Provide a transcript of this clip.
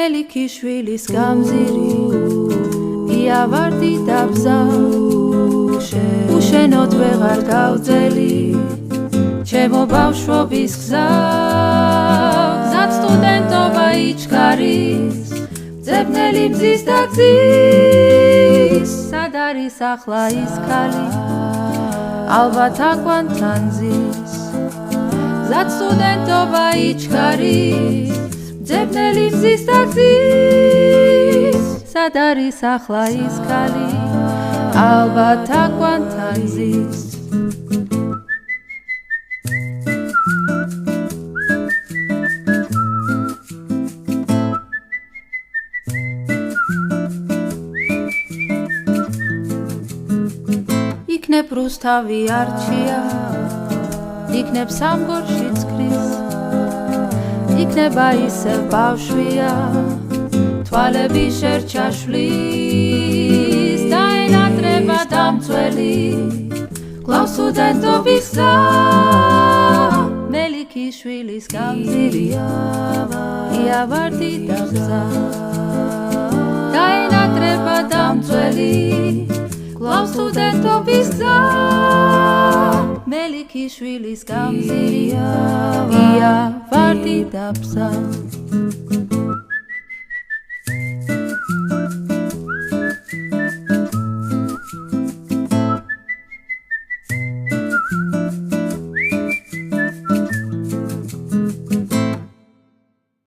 მელიქიშვილის გამზირი იავარდი დაბზა უშენოდ ვეღარ გავძელი ჩემო ბავშვობის გზა გზად სტუდენტობა იჩქარის ძებნელი მზის და გზის სად არის ახლა ის ქალი ალბათ აკვანთან ზის გზად სტუდენტობა იჩქარის ძებნელი მზის და გზის სად არის ახლა ის ქალი ალბათ აკვანთან ზის იქნებ რუსთავი არჩია იქნებ სამგორში წკრის იქნება ისევ ბავშვია თვალები შერჩაშვლის დაენატრება დამცველი კლავს სტუდენტობის გზა მელიქიშვილის გამზირი იავარდი დაბზა დაენატრება დამცველი კლავს სტუდენტობის გზა მელიქიშვილის გამზირი იავარდი დაბზა